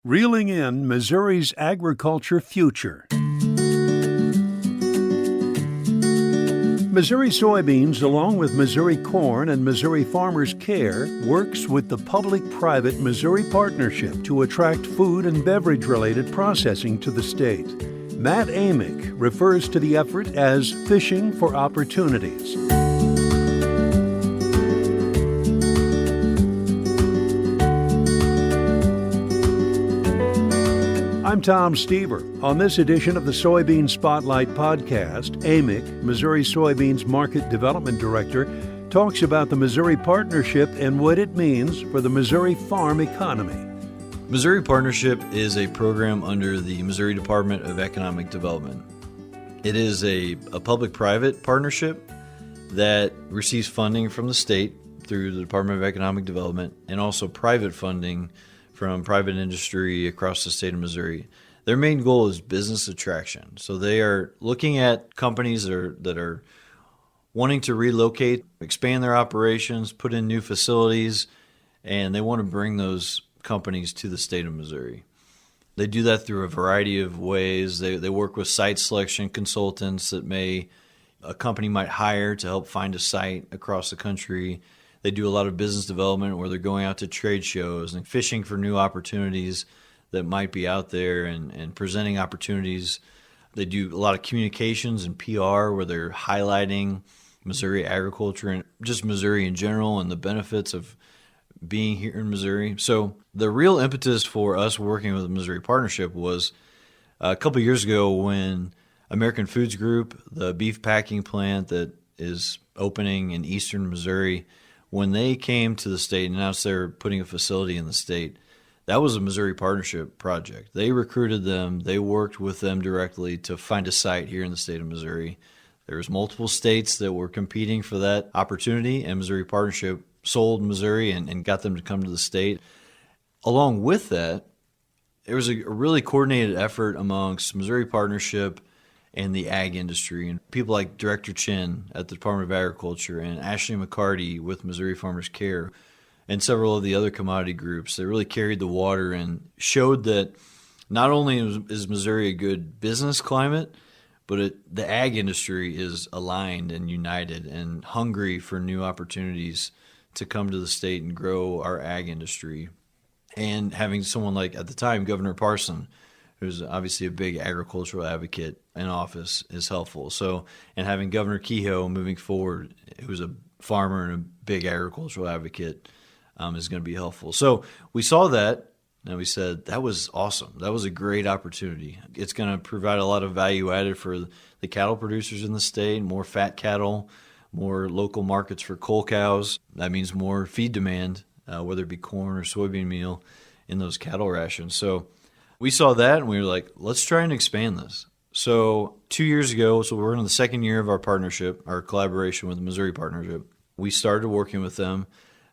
Reeling in Missouri's agriculture future. Missouri Soybeans, along with Missouri Corn and Missouri Farmers Care, works with the public-private Missouri Partnership to attract food and beverage-related processing to the state. Matt Amick refers to the effort as fishing for opportunities. I'm Tom Stever. On this edition of the Soybean Spotlight podcast, Amick, Missouri Soybeans Market Development Director, talks about the Missouri Partnership and what it means for the Missouri farm economy. Missouri Partnership is a program under the Missouri Department of Economic Development. It is a public-private partnership that receives funding from the state through the Department of Economic Development and also private funding from private industry across the state of Missouri. Their main goal is business attraction. So they are looking at companies that are wanting to relocate, expand their operations, put in new facilities, and they want to bring those companies to the state of Missouri. They do that through a variety of ways. They work with site selection consultants that a company might hire to help find a site across the country. They do a lot of business development where they're going out to trade shows and fishing for new opportunities that might be out there and presenting opportunities. They do a lot of communications and PR where they're highlighting Missouri agriculture and just Missouri in general and the benefits of being here in Missouri. So the real impetus for us working with the Missouri Partnership was a couple of years ago when American Foods Group, the beef packing plant that is opening in eastern Missouri, when they came to the state and announced they're putting a facility in the state, that was a Missouri Partnership project. They recruited them. They worked with them directly to find a site here in the state of Missouri. There was multiple states that were competing for that opportunity, and Missouri Partnership sold Missouri and got them to come to the state. Along with that, there was a really coordinated effort amongst Missouri Partnership and the ag industry, and people like Director Chin at the Department of Agriculture and Ashley McCarty with Missouri Farmers Care and several of the other commodity groups that really carried the water and showed that not only is Missouri a good business climate, but the ag industry is aligned and united and hungry for new opportunities to come to the state and grow our ag industry. And having someone like, at the time, Governor Parson, who's obviously a big agricultural advocate in office, is helpful. So, and having Governor Kehoe moving forward, who's a farmer and a big agricultural advocate, is going to be helpful. So we saw that, and we said, that was awesome. That was a great opportunity. It's going to provide a lot of value added for the cattle producers in the state, more fat cattle, more local markets for cull cows. That means more feed demand, whether it be corn or soybean meal in those cattle rations. So we saw that, and we were like, let's try and expand this. So 2 years ago, so we're in the second year of our partnership, our collaboration with the Missouri Partnership. We started working with them.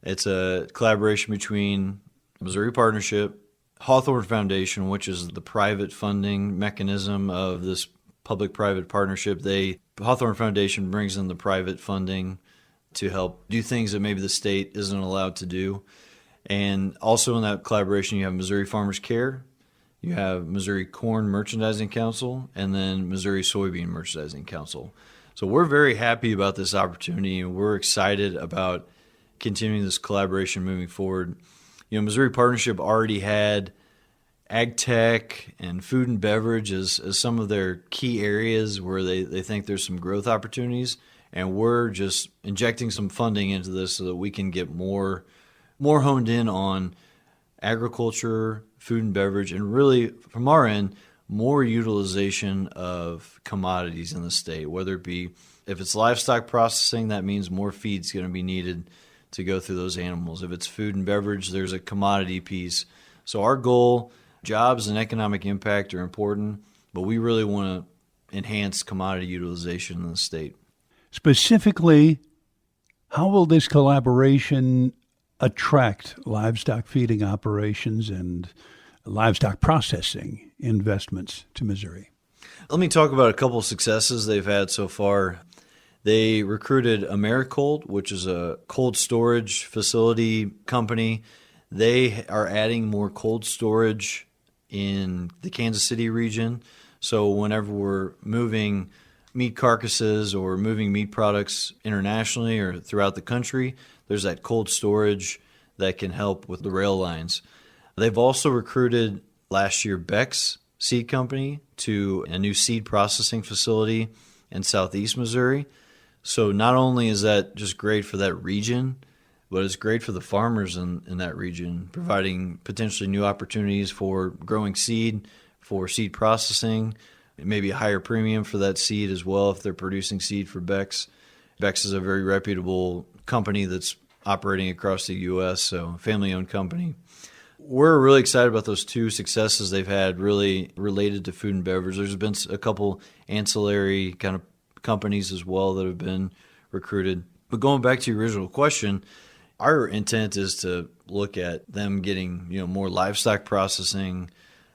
It's a collaboration between Missouri Partnership, Hawthorne Foundation, which is the private funding mechanism of this public-private partnership. Hawthorne Foundation brings in the private funding to help do things that maybe the state isn't allowed to do. And also in that collaboration, you have Missouri Farmers Care, you have Missouri Corn Merchandising Council, and then Missouri Soybean Merchandising Council. So we're very happy about this opportunity, and we're excited about continuing this collaboration moving forward. You know, Missouri Partnership already had ag tech and food and beverage as some of their key areas where they think there's some growth opportunities, and we're just injecting some funding into this so that we can get more honed in on agriculture, food and beverage, and really, from our end, more utilization of commodities in the state, whether it be, if it's livestock processing, that means more feed's going to be needed to go through those animals. If it's food and beverage, there's a commodity piece. So our goal, jobs and economic impact are important, but we really want to enhance commodity utilization in the state. Specifically, how will this collaboration attract livestock feeding operations and livestock processing investments to Missouri? Let me talk about a couple of successes they've had so far. They recruited AmeriCold, which is a cold storage facility company. They are adding more cold storage in the Kansas City region. So whenever we're moving meat carcasses or moving meat products internationally or throughout the country, there's that cold storage that can help with the rail lines. They've also recruited last year Becks Seed Company to a new seed processing facility in southeast Missouri. So not only is that just great for that region, but it's great for the farmers in that region, providing potentially new opportunities for growing seed, for seed processing, maybe a higher premium for that seed as well if they're producing seed for Becks. Becks is a very reputable company that's operating across the U.S., so a family-owned company. We're really excited about those two successes they've had really related to food and beverage. There's been a couple ancillary kind of companies as well that have been recruited. But going back to your original question, our intent is to look at them getting, more livestock processing.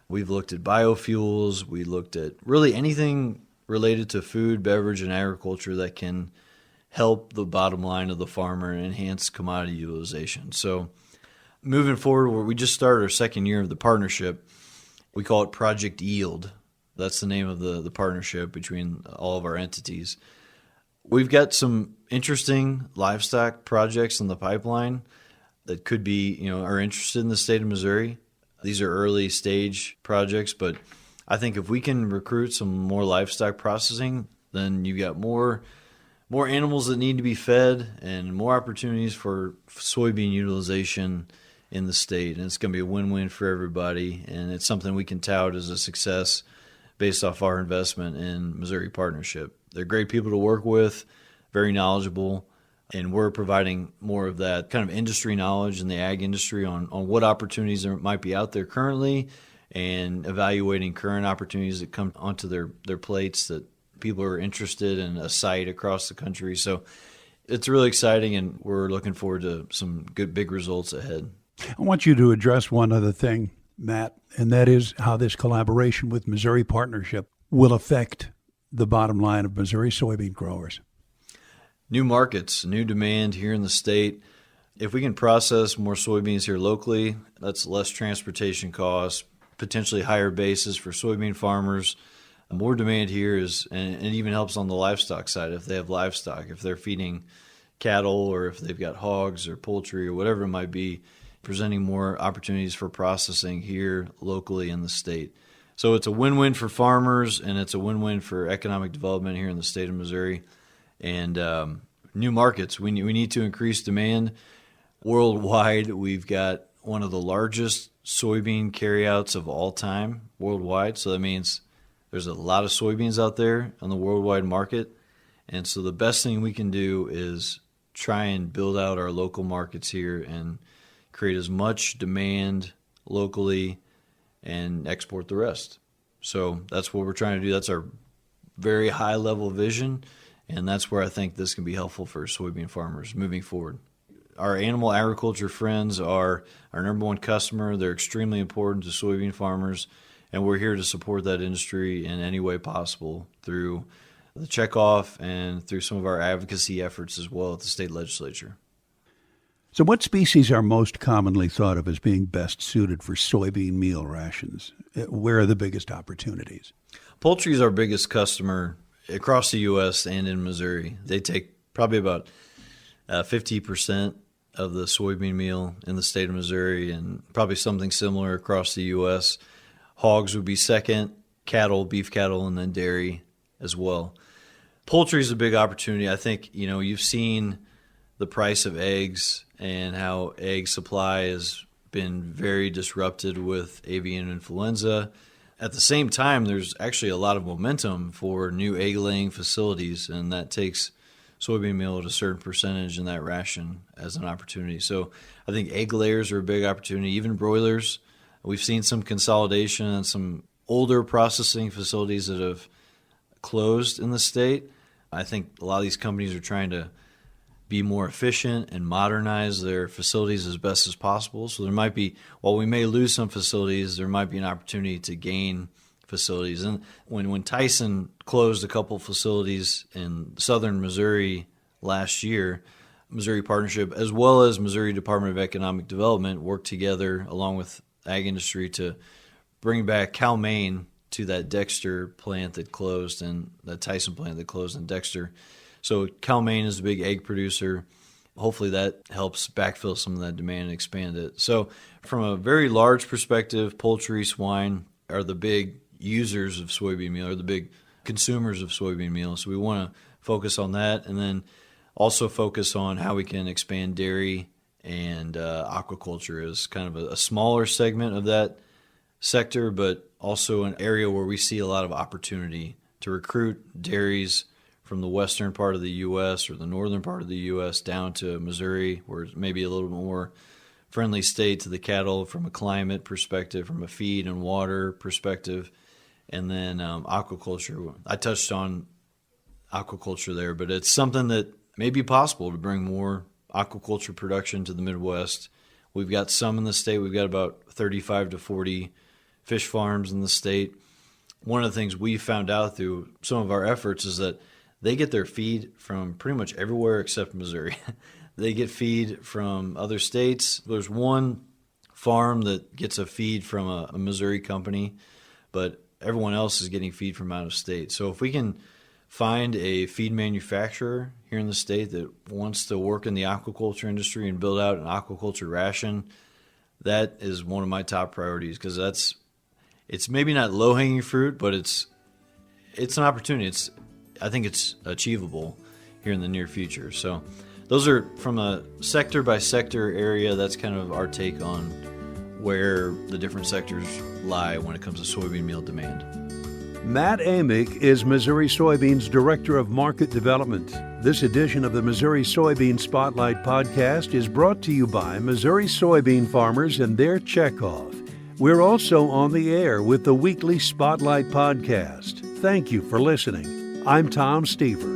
We've looked at biofuels. We looked at really anything related to food, beverage, and agriculture that can help the bottom line of the farmer and enhance commodity utilization. So moving forward, we just started our second year of the partnership. We call it Project Yield. That's the name of the partnership between all of our entities. We've got some interesting livestock projects in the pipeline that could be, are interested in the state of Missouri. These are early stage projects, but I think if we can recruit some more livestock processing, then you've got more animals that need to be fed and more opportunities for soybean utilization in the state. And it's going to be a win-win for everybody, and it's something we can tout as a success based off our investment in Missouri Partnership. They're great people to work with, very knowledgeable, and we're providing more of that kind of industry knowledge in the ag industry on what opportunities there might be out there currently and evaluating current opportunities that come onto their plates that people are interested in a site across the country. So it's really exciting, and we're looking forward to some good big results ahead. I want you to address one other thing, Matt, and that is how this collaboration with Missouri Partnership will affect the bottom line of Missouri soybean growers. New markets, new demand here in the state. If we can process more soybeans here locally, that's less transportation costs, potentially higher bases for soybean farmers. More demand here and it even helps on the livestock side if they have livestock, if they're feeding cattle or if they've got hogs or poultry or whatever it might be, presenting more opportunities for processing here locally in the state. So it's a win-win for farmers, and it's a win-win for economic development here in the state of Missouri. And new markets, we need to increase demand. Worldwide, we've got one of the largest soybean carryouts of all time worldwide. So that means there's a lot of soybeans out there on the worldwide market. And so the best thing we can do is try and build out our local markets here and create as much demand locally and export the rest. So that's what we're trying to do. That's our very high level vision, and that's where I think this can be helpful for soybean farmers moving forward. Our animal agriculture friends are our number one customer. They're extremely important to soybean farmers, and we're here to support that industry in any way possible through the checkoff and through some of our advocacy efforts as well at the state legislature. So what species are most commonly thought of as being best suited for soybean meal rations? Where are the biggest opportunities? Poultry is our biggest customer across the U.S. and in Missouri. They take probably about 50% of the soybean meal in the state of Missouri, and probably something similar across the U.S. Hogs would be second, cattle, beef cattle, and then dairy as well. Poultry is a big opportunity. I think, you've seen the price of eggs and how egg supply has been very disrupted with avian influenza. At the same time, there's actually a lot of momentum for new egg-laying facilities, and that takes soybean meal at a certain percentage in that ration as an opportunity. So I think egg layers are a big opportunity, even broilers. We've seen some consolidation and some older processing facilities that have closed in the state. I think a lot of these companies are trying to be more efficient and modernize their facilities as best as possible. So there might be, while we may lose some facilities, there might be an opportunity to gain facilities. And when Tyson closed a couple facilities in southern Missouri last year, Missouri Partnership, as well as Missouri Department of Economic Development, worked together along with ag industry to bring back Cal-Maine to that Dexter plant that closed and that Tyson plant that closed in Dexter. So Cal-Maine is a big egg producer. Hopefully that helps backfill some of that demand and expand it. So from a very large perspective, poultry, swine are the big users of soybean meal, or the big consumers of soybean meal. So we want to focus on that, and then also focus on how we can expand dairy and aquaculture is kind of a smaller segment of that sector, but also an area where we see a lot of opportunity to recruit dairies from the western part of the U.S. or the northern part of the U.S. down to Missouri, where it's maybe a little bit more friendly state to the cattle from a climate perspective, from a feed and water perspective, and then aquaculture. I touched on aquaculture there, but it's something that may be possible to bring more aquaculture production to the Midwest. We've got some in the state. We've got about 35 to 40 fish farms in the state. One of the things we found out through some of our efforts is that they get their feed from pretty much everywhere except Missouri. They get feed from other states. There's one farm that gets a feed from a Missouri company, but everyone else is getting feed from out of state. So if we can find a feed manufacturer here in the state that wants to work in the aquaculture industry and build out an aquaculture ration, that is one of my top priorities, because it's maybe not low-hanging fruit, but it's an opportunity. I think it's achievable here in the near future. So those are from a sector-by-sector area. That's kind of our take on where the different sectors lie when it comes to soybean meal demand. Matt Amick is Missouri Soybeans Director of Market Development. This edition of the Missouri Soybean Spotlight podcast is brought to you by Missouri soybean farmers and their checkoff. We're also on the air with the weekly Spotlight podcast. Thank you for listening. I'm Tom Stever.